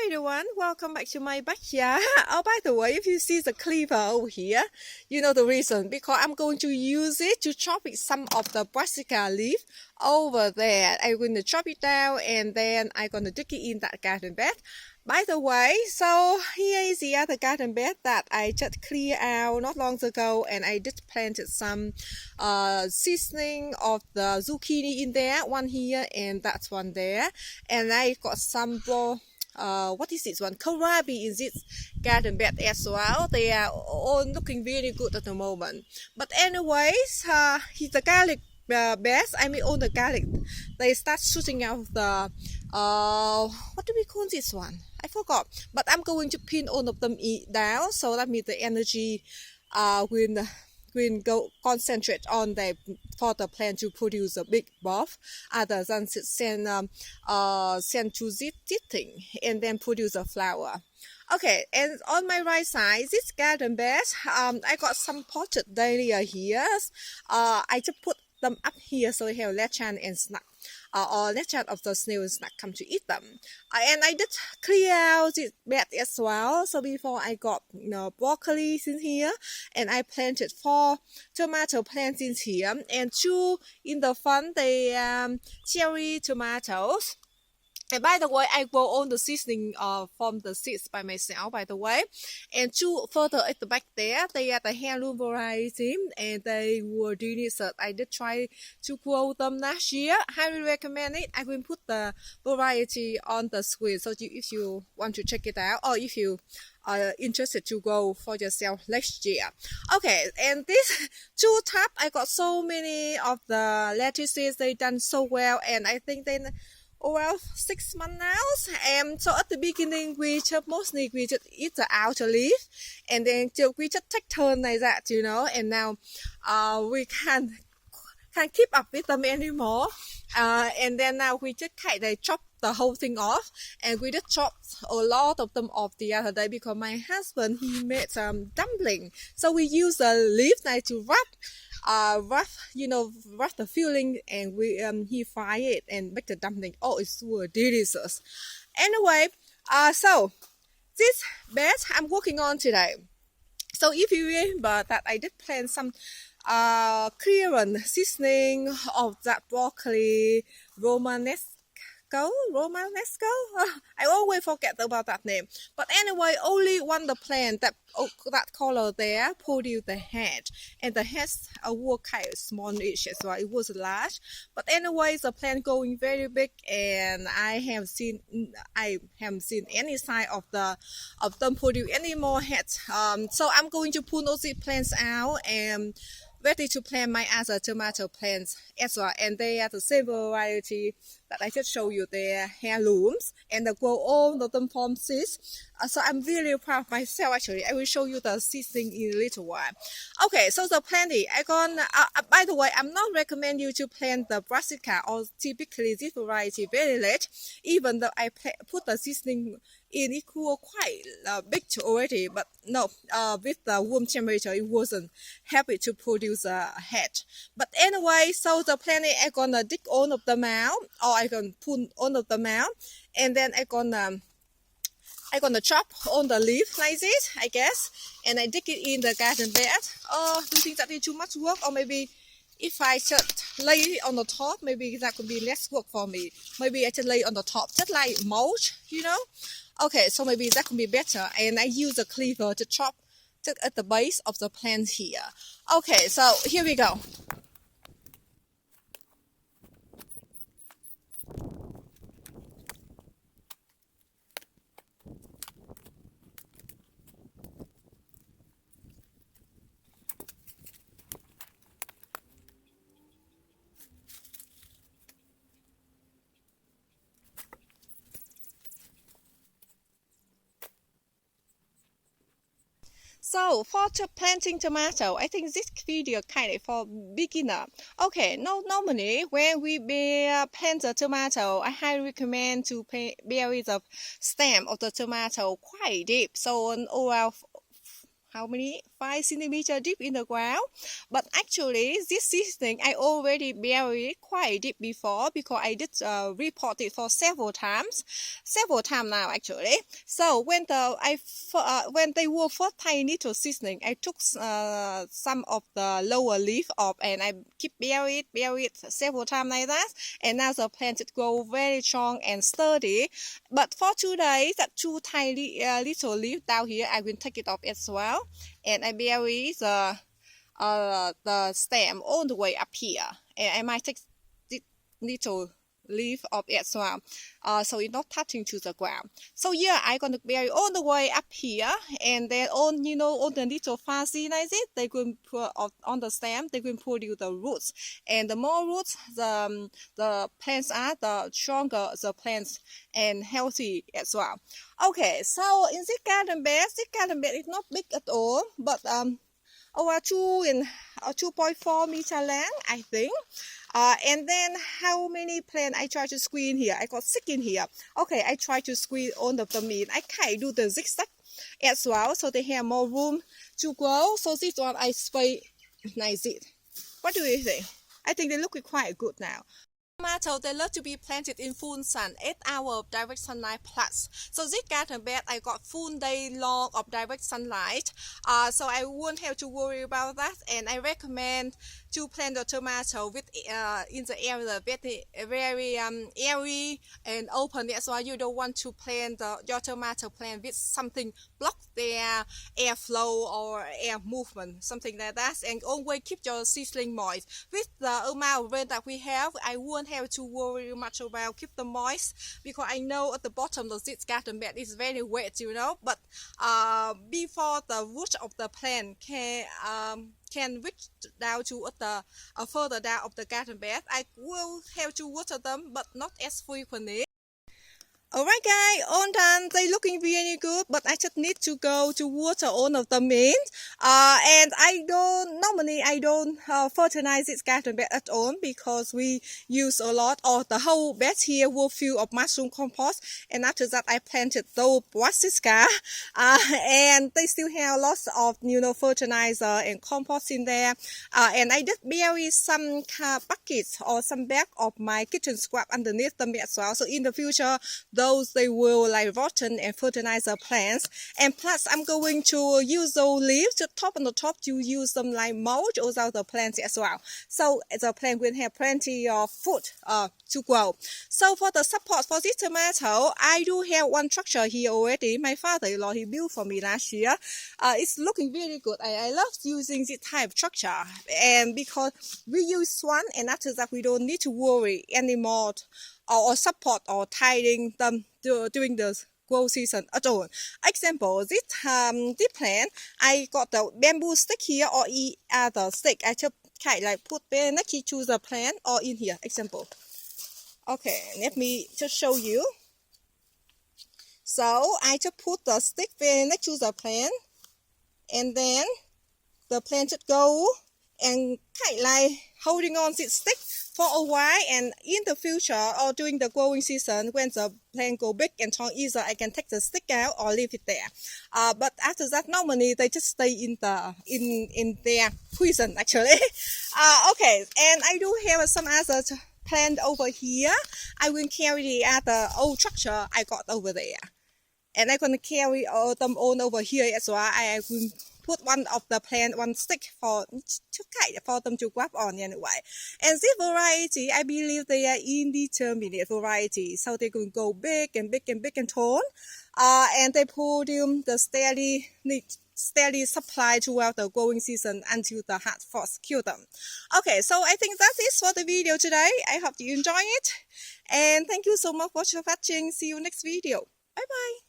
everyone, welcome back to my backyard. Oh, by the way, if you see the cleaver over here, you know the reason, because I'm going to use it to chop it some of the brassica leaf over there. I'm going to chop it down and then I'm going to dig it in that garden bed. By the way, so here is the other garden bed that I just cleared out not long ago, and I did planted some seasoning of the zucchini in there, one here and that's one there, and I got some what is this one? Kohlrabi in this garden bed as well. They are all looking really good at the moment. But anyways, here's the garlic beds. I mean, all the garlic, they start shooting out the what do we call this one? I forgot. But I'm going to pin all of them down, so that means the energy will go concentrate on the for the plant to produce a big bulb, other than send to this thing and then produce a flower. Okay, and on my right side, this garden bed, I got some potted dahlia here. I just put them up here so they have less chance and snack, or less chance of the snail and snack come to eat them. And I did clear out this bed as well. So before I got broccoli in here, and I planted 4 tomato plants in here, and 2 in the front, the cherry tomatoes. And by the way, I grow all the seasoning from the seeds by myself, by the way. And 2 further at the back there, they are the heirloom variety, and they were delicious. I did try to grow them last year. Highly recommend it. I will put the variety on the screen, so if you want to check it out, or if you are interested to grow for yourself next year. Okay, and this 2 tubs, I got so many of the lettuces. They done so well, and I think they well 6 months now. And so at the beginning we just eat the outer leaf, and then we just take turn like that, and now we can't keep up with them anymore, and then now we just chop the whole thing off, and we just chopped a lot of them off the other day because my husband, he made some dumpling, so we use the leaf knife to wrap the filling, and he fry it and make the dumpling. Oh, it's so delicious. Anyway, so this bed I'm working on today. So if you remember that I did plant some clearance seasoning of that broccoli Romanesco. I always forget about that name. But anyway, only one the plant that color there produced the head, and the heads were kind of smallish as well. It was large, but anyway, the plant going very big, and I haven't seen any sign of them produce any more heads. So I'm going to pull those plants out and ready to plant my other tomato plants as well, and they are the same variety that I just showed you. Their heirlooms, and they grow all of them from seeds. So I'm really proud of myself. Actually, I will show you the seedling in a little while. Okay, so the planting, by the way, I'm not recommend you to plant the brassica or typically this variety very late, even though I put the seedling in, it grew quite big already, but no, with the room temperature, it wasn't happy to produce a head. But anyway, so the planting, I'm gonna dig all of them out, or I can pull all of them out, and then I'm gonna chop on the leaf like this, I guess, and I dig it in the garden bed. Do you think that is too much work? Or maybe if I just lay it on the top, maybe that could be less work for me. Maybe I just lay it on the top, just like mulch, Okay, so maybe that could be better. And I use a cleaver to chop just at the base of the plant here. Okay, so here we go. So for planting tomato, I think this video kind of for beginner. Okay, normally when we plant the tomato, I highly recommend to bury the stem of the tomato quite deep, so around how many 5 centimeter deep in the ground. But actually this seasoning I already buried quite deep before, because I did report it for several times now actually. So when when they were first tiny to seasoning, I took some of the lower leaf off, and I keep buried several times like that, and now the plant it grow very strong and sturdy. But for 2 days, that two tiny little leaf down here, I will take it off as well, and I bury the stem all the way up here, and I might take the little leaf of it as well, so it's not touching to the ground. So yeah, I'm gonna bury all the way up here, and then on all the little fuzzy like this, they can put on the stem, they can produce the roots, and the more roots the plants are, the stronger the plants and healthy as well. Okay, so in this garden bed is not big at all, but over 2.4 meter length, I think. And then how many plants I try to squeeze here? I got 6 in here. Okay, I try to squeeze all of them in. I can do the zigzag as well, so they have more room to grow. So this one I spray like this. What do you think? I think they look quite good now. Tomato, they love to be planted in full sun, 8 hours of direct sunlight plus. So this garden bed, I got full day long of direct sunlight. So I won't have to worry about that. And I recommend to plant the tomato with in the area very airy and open. That's why you don't want to plant your tomato plant with something block their airflow or air movement, something like that. And always keep your seedling moist. With the amount of rain that we have, I won't have to worry much about keep them moist, because I know at the bottom of this garden bed is very wet, but before the root of the plant can reach down to the further down of the garden bed, I will have to water them, but not as frequently. Alright guys, all done. They looking really good, but I just need to go to water all of them in. And I don't fertilize this garden bed at all, because we use a lot, or the whole bed here will fill of mushroom compost. And after that I planted those brassica, and they still have lots of fertilizer and compost in there. And I did bury some buckets or some bag of my kitchen scrap underneath them as well. So in the future, those they will like rotten and fertilize the plants. And plus I'm going to use those leaves to on the top to use them like mulch over the plants as well, so the plant will have plenty of food to grow. So for the support for this tomato, I do have one structure here already. My father-in-law, he built for me last year. It's looking really good. I love using this type of structure, and because we use one, and after that we don't need to worry anymore or support or tidying them during the grow season at all. Example, this plant, I got the bamboo stick here, or other stick. I just kind of like put next to the plant or in here. Example. Okay, let me just show you. So I just put the stick next to the plant, and then the plant should go and kind of like holding on this stick for a while, and in the future or during the growing season, when the plant go big and tall, either I can take the stick out or leave it there. But after that, normally they just stay in their prison actually. Okay, and I do have some other plant over here. I will carry the other old structure I got over there, and I'm gonna carry them all over here as well. I will put one of the plant, one stick for them to grab on anyway. And this variety, I believe they are indeterminate variety, so they can go big and big and big and tall, and they produce the steady supply throughout the growing season until the hard frost kill them. Okay, so I think that is for the video today. I hope you enjoy it, and thank you so much for watching. See you next video. Bye bye.